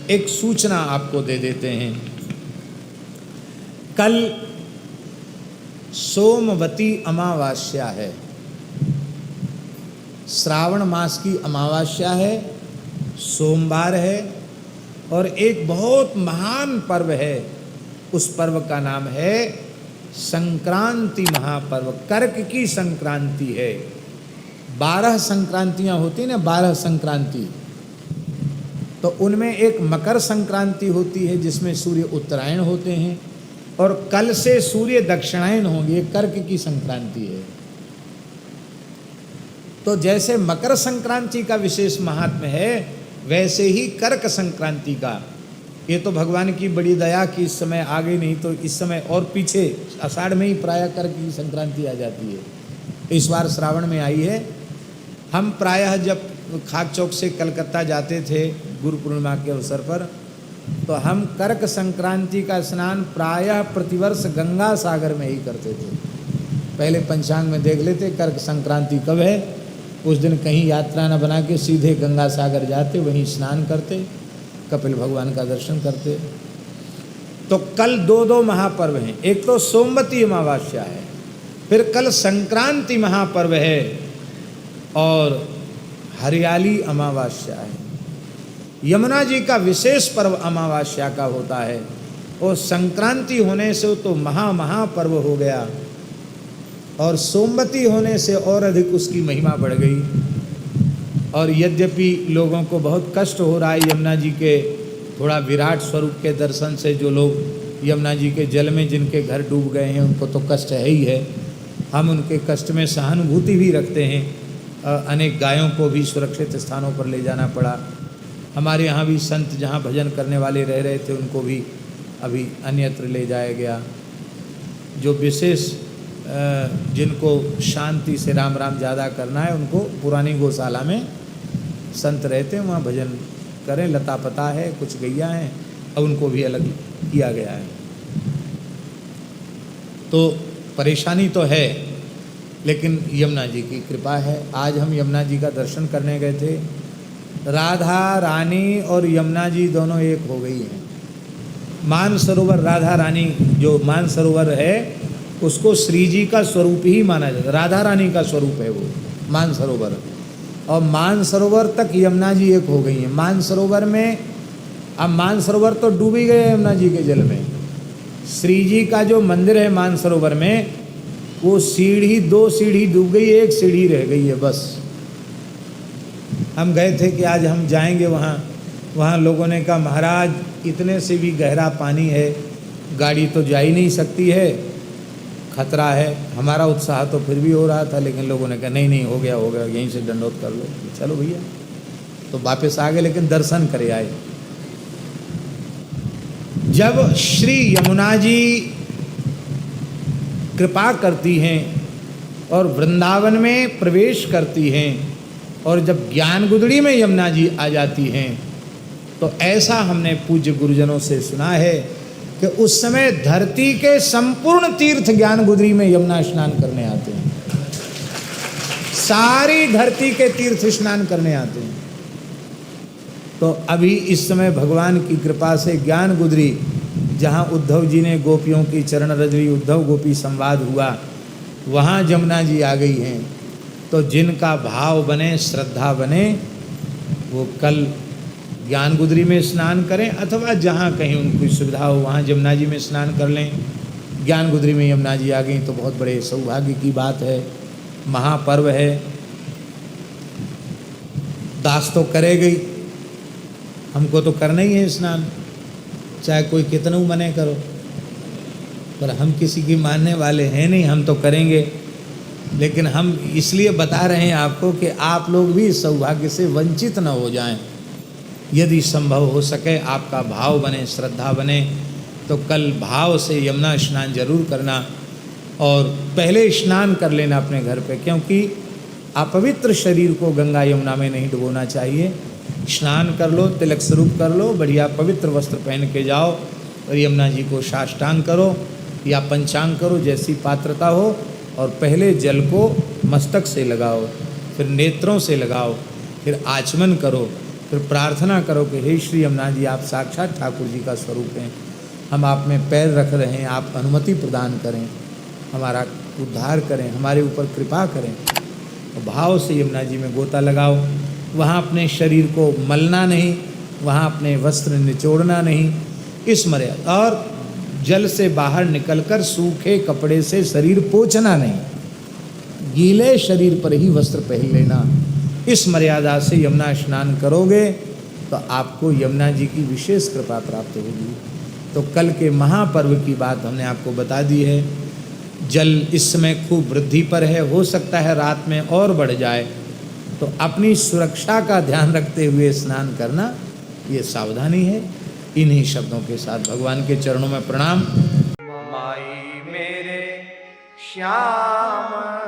एक सूचना आपको दे देते हैं। कल सोमवती अमावस्या है, श्रावण मास की अमावस्या है, सोमवार है और एक बहुत महान पर्व है। उस पर्व का नाम है संक्रांति महापर्व। कर्क की संक्रांति है। 12 संक्रांतियां होती ना, 12 संक्रांति, तो उनमें एक मकर संक्रांति होती है जिसमें सूर्य उत्तरायण होते हैं, और कल से सूर्य दक्षिणायन होंगे। ये कर्क की संक्रांति है। तो जैसे मकर संक्रांति का विशेष महात्म्य है, वैसे ही कर्क संक्रांति का। ये तो भगवान की बड़ी दया कि इस समय आ गई, नहीं तो इस समय और पीछे आषाढ़ में ही प्रायः कर्क की संक्रांति आ जाती है। इस बार श्रावण में आई है। हम प्रायः जब खाक चौक से कलकत्ता जाते थे गुरु पूर्णिमा के अवसर पर, तो हम कर्क संक्रांति का स्नान प्रायः प्रतिवर्ष गंगा सागर में ही करते थे। पहले पंचांग में देख लेते कर्क संक्रांति कब है, उस दिन कहीं यात्रा न बना के सीधे गंगा सागर जाते, वहीं स्नान करते, कपिल भगवान का दर्शन करते। तो कल 2 महापर्व हैं। एक तो सोमवती अमावस्या है, फिर कल संक्रांति महापर्व है, और हरियाली अमावस्या है। यमुना जी का विशेष पर्व अमावस्या का होता है, और संक्रांति होने से तो महापर्व हो गया, और सोमवती होने से और अधिक उसकी महिमा बढ़ गई। और यद्यपि लोगों को बहुत कष्ट हो रहा है यमुना जी के थोड़ा विराट स्वरूप के दर्शन से, जो लोग यमुना जी के जल में जिनके घर डूब गए हैं उनको तो कष्ट है ही है। हम उनके कष्ट में सहानुभूति भी रखते हैं। अनेक गायों को भी सुरक्षित स्थानों पर ले जाना पड़ा। हमारे यहाँ भी संत जहाँ भजन करने वाले रह रहे थे उनको भी अभी अन्यत्र ले जाया गया। जो विशेष जिनको शांति से राम राम ज़्यादा करना है उनको पुरानी गौशाला में संत रहते हैं, वहाँ भजन करें। लता पता है, कुछ गैया हैं, अब उनको भी अलग किया गया है। तो परेशानी तो है, लेकिन यमुना जी की कृपा है। आज हम यमुना जी का दर्शन करने गए थे। राधा रानी और यमुना जी दोनों एक हो गई हैं। मानसरोवर, राधा रानी जो मानसरोवर है उसको श्री जी का स्वरूप ही माना जाता है। राधा रानी का स्वरूप है वो मानसरोवर, और मानसरोवर तक यमुना जी एक हो गई हैं। मानसरोवर में अब मानसरोवर तो डूब ही गए यमुना जी के जल में। श्री जी का जो मंदिर है मानसरोवर में, वो सीढ़ी 2 सीढ़ी डूब गई, 1 सीढ़ी रह गई है बस। हम गए थे कि आज हम जाएंगे वहाँ लोगों ने कहा महाराज इतने से भी गहरा पानी है, गाड़ी तो जा ही नहीं सकती है, खतरा है। हमारा उत्साह तो फिर भी हो रहा था, लेकिन लोगों ने कहा नहीं हो गया, यहीं से दंडोत कर लो। चलो भैया, तो वापस आ गए, लेकिन दर्शन करे आए। जब श्री यमुना जी कृपा करती हैं और वृंदावन में प्रवेश करती हैं, और जब ज्ञान गुदड़ी में यमुना जी आ जाती हैं, तो ऐसा हमने पूज्य गुरुजनों से सुना है कि उस समय धरती के संपूर्ण तीर्थ ज्ञान गुदरी में यमुना स्नान करने आते हैं। सारी धरती के तीर्थ स्नान करने आते हैं। तो अभी इस समय भगवान की कृपा से ज्ञान गुदरी, जहाँ उद्धव जी ने गोपियों की चरण रजवी उद्धव गोपी संवाद हुआ, वहाँ यमुना जी आ गई हैं। तो जिनका भाव बने, श्रद्धा बने, वो कल ज्ञान गुदरी में स्नान करें, अथवा जहाँ कहीं उनकी सुविधा हो वहाँ यमुना जी में स्नान कर लें। ज्ञान गुदरी में यमुना जी आ गई तो बहुत बड़े सौभाग्य की बात है, महापर्व है। दास तो करे गई, हमको तो करना ही है स्नान, चाहे कोई कितनों मने करो, पर हम किसी की मानने वाले हैं नहीं, हम तो करेंगे। लेकिन हम इसलिए बता रहे हैं आपको कि आप लोग भी इस सौभाग्य से वंचित न हो जाएं। यदि संभव हो सके, आपका भाव बने, श्रद्धा बने, तो कल भाव से यमुना स्नान जरूर करना, और पहले स्नान कर लेना अपने घर पे, क्योंकि अपवित्र शरीर को गंगा यमुना में नहीं डुबोना चाहिए। स्नान कर लो, तिलक स्वरूप कर लो, बढ़िया पवित्र वस्त्र पहन के जाओ और यमुना जी को साष्टांग करो या पंचांग करो, जैसी पात्रता हो, और पहले जल को मस्तक से लगाओ, फिर नेत्रों से लगाओ, फिर आचमन करो, फिर प्रार्थना करो कि हे श्री यमुना जी, आप साक्षात ठाकुर जी का स्वरूप हैं, हम आप में पैर रख रहे हैं, आप अनुमति प्रदान करें, हमारा उद्धार करें, हमारे ऊपर कृपा करें। तो भाव से यमुना जी में गोता लगाओ। वहाँ अपने शरीर को मलना नहीं, वहाँ अपने वस्त्र निचोड़ना नहीं, इस मर्यादा। और जल से बाहर निकलकर सूखे कपड़े से शरीर पोंछना नहीं, गीले शरीर पर ही वस्त्र पहन लेना। इस मर्यादा से यमुना स्नान करोगे तो आपको यमुना जी की विशेष कृपा प्राप्त होगी। तो कल के महापर्व की बात हमने आपको बता दी है। जल इस समय खूब वृद्धि पर है, हो सकता है रात में और बढ़ जाए, तो अपनी सुरक्षा का ध्यान रखते हुए स्नान करना ये सावधानी है। इन्हीं शब्दों के साथ भगवान के चरणों में प्रणाम। माई मेरे श्याम